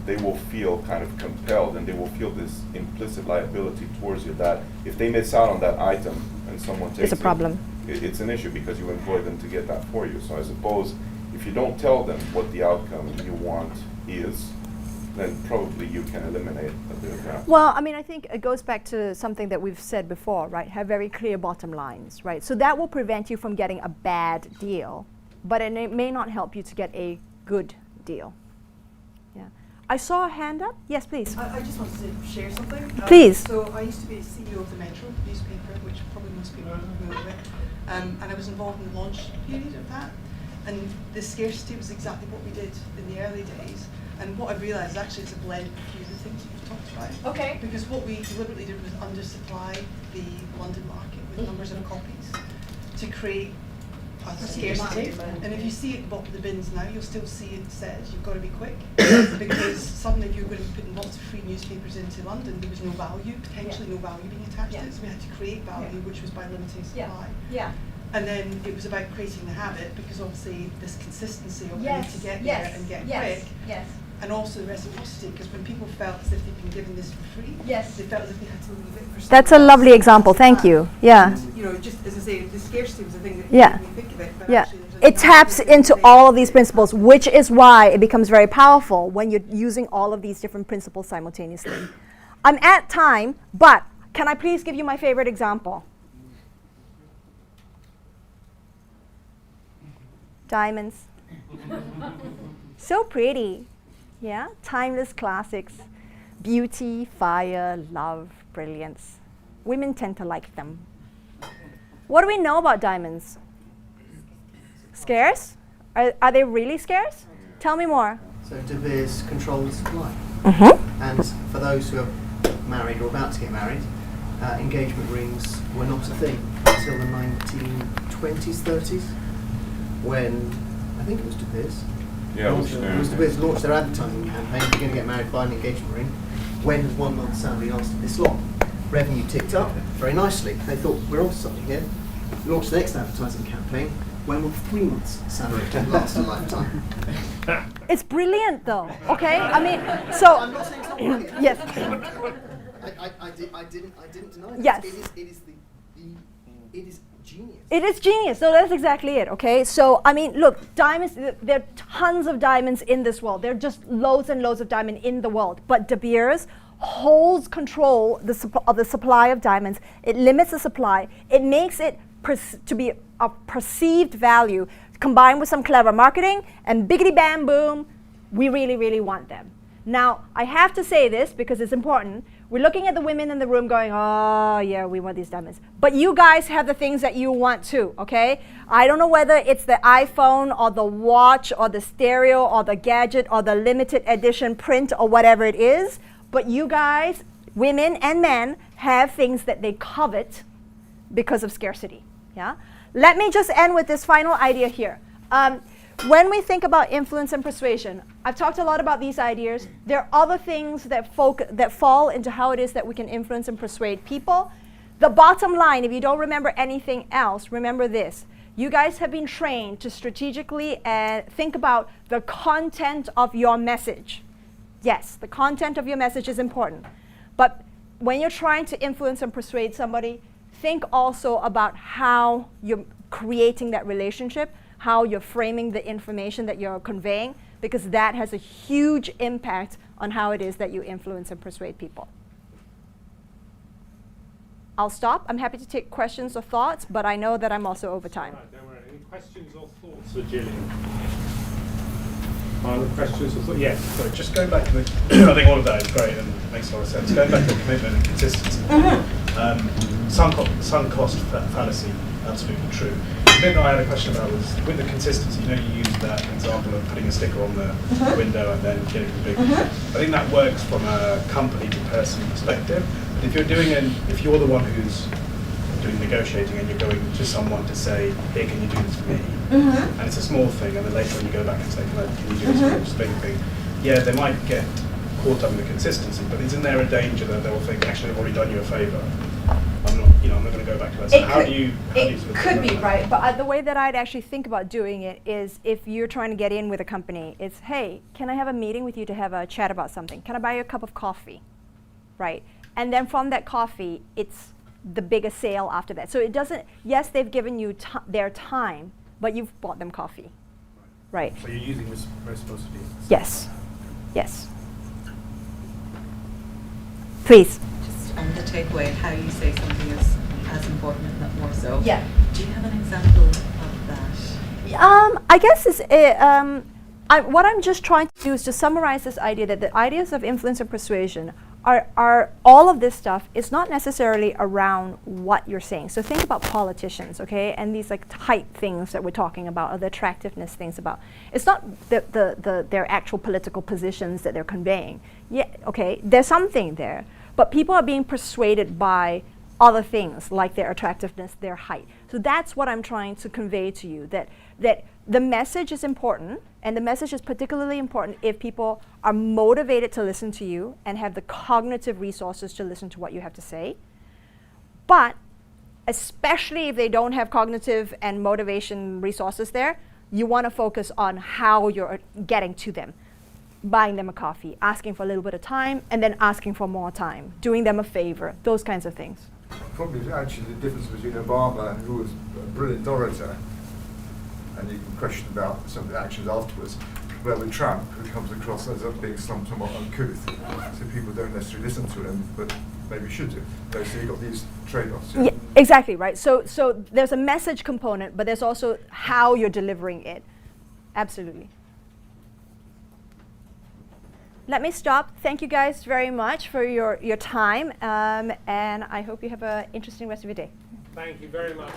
they will feel kind of compelled, and they will feel this implicit liability towards you that if they miss out on that item and someone takes it's a problem. It's an issue because you employ them to get that for you. So I suppose if you don't tell them what the outcome you want is, then probably you can eliminate a bit of that. Well, I mean, I think it goes back to something that we've said before, right? Have very clear bottom lines, right? So that will prevent you from getting a bad deal, but it may not help you to get a good deal. Yeah. I saw a hand up. Yes, please. I just wanted to share something. Please. So I used to be CEO of the Metro newspaper, which probably most people are familiar with, and I was involved in the launch period of that. And the scarcity was exactly what we did in the early days. And what I've realised actually it's a blend of a few of the things that you've talked about. Okay. Because what we deliberately did was undersupply the London market with numbers of copies to create a scarcity. And if you see at the bottom of the bins now, you'll still see it says you've got to be quick. Because suddenly if you're going to be putting lots of free newspapers into London, there was no value, potentially no value being attached to it. So we had to create value, which was by limiting supply. Yeah. And then it was about creating the habit, because obviously this consistency of having to get there and get quick. Yes. And also the reciprocity, because when people felt as if they'd been given this for free, they felt as if they had to leave it for something That's a else. lovely example. Thank you. Yeah. And, just as I say, the scarcity was the thing that Yeah. made me think of it. But Yeah. actually there's It taps into all of these principles, which is why it becomes very powerful when you're using all of these different principles simultaneously. I'm at time, but can I please give you my favorite example? Diamonds. So pretty. Yeah, timeless classics. Beauty, fire, love, brilliance. Women tend to like them. What do we know about diamonds? Scarce? Are they really scarce? Tell me more. So De Beers controlled the supply. Mm-hmm. And for those who are married or about to get married, engagement rings were not a thing until the 1920s, 30s, when I think it was De Beers. Yeah, it was De Beers launched their advertising campaign. You're going to get married, buy an engagement ring. When has 1 month's salary lasted this long? Revenue ticked up very nicely. They thought, we're on to something here. Launched the next advertising campaign. When will 3 months' salary last a lifetime? It's brilliant, though. Okay, I mean, so I'm not saying it's not brilliant. yes. I didn't deny that. Yes. It is genius. It is genius. So that's exactly it. Okay. So I mean, look, diamonds. There are tons of diamonds in this world. There are just loads and loads of diamond in the world. But De Beers holds control of the supply of diamonds. It limits the supply. It makes it to be a perceived value, combined with some clever marketing, and biggity bam boom, we really, really want them. Now, I have to say this because it's important. We're looking at the women in the room going, oh, yeah, we want these diamonds. But you guys have the things that you want too, okay? I don't know whether it's the iPhone or the watch or the stereo or the gadget or the limited edition print or whatever it is, but you guys, women and men, have things that they covet because of scarcity, yeah? Let me just end with this final idea here. When we think about influence and persuasion, I've talked a lot about these ideas. There are other things that fall into how it is that we can influence and persuade people. The bottom line, if you don't remember anything else, remember this. You guys have been trained to strategically think about the content of your message. Yes, the content of your message is important. But when you're trying to influence and persuade somebody, think also about how you're creating that relationship, how you're framing the information that you're conveying, because that has a huge impact on how it is that you influence and persuade people. I'll stop. I'm happy to take questions or thoughts, but I know that I'm also over time. Right, don't worry. Any questions or thoughts for Gillian? Final questions? Yes. Sorry, just going back to the, I think all of that is great and makes a lot of sense. Going back to commitment and consistency. Sunk cost fallacy, absolutely true. The bit that I had a question about was with the consistency. You used that example of putting a sticker on the window and then getting the big. I think that works from a company to person perspective. But if you're the one who's doing negotiating and you're going to someone to say, here, can you do this for me? And it's a small thing, and then later when you go back and say, can you do this for me? It's a big thing. Yeah, they might get caught up in the consistency, but isn't there a danger that they'll think, actually, I've already done you a favour? I'm not going to go back to that. So how do you sort of could be, right? But the way that I'd actually think about doing it is if you're trying to get in with a company, it's, hey, can I have a meeting with you to have a chat about something? Can I buy you a cup of coffee? Right? And then from that coffee, it's the bigger sale after that. So it doesn't, yes, they've given you their time, but you've bought them coffee. Right? So you're using reciprocity. Yes. Yes. Please. Just on the takeaway and how you say something is as important, if not more so. Yeah. Do you have an example of that? I guess what I'm just trying to do is to summarize this idea that the ideas of influence and persuasion are all of this stuff is not necessarily around what you're saying. So think about politicians, okay, and these like hype things that we're talking about, or the attractiveness things about. It's not their actual political positions that they're conveying. Yeah, okay, there's something there, but people are being persuaded by other things like their attractiveness, their height. So that's what I'm trying to convey to you, that the message is important, and the message is particularly important if people are motivated to listen to you and have the cognitive resources to listen to what you have to say. But especially if they don't have cognitive and motivation resources there, you want to focus on how you're getting to them. Buying them a coffee, asking for a little bit of time, and then asking for more time, doing them a favor, those kinds of things. Probably actually the difference between Obama, who was a brilliant orator, and you can question about some of the actions afterwards, where with Trump, who comes across as being somewhat uncouth, so people don't necessarily listen to him, but maybe should do. So you've got these trade-offs. Yeah, exactly, right. So there's a message component, but there's also how you're delivering it. Absolutely. Let me stop. Thank you guys very much for your time, and I hope you have an interesting rest of your day. Thank you very much.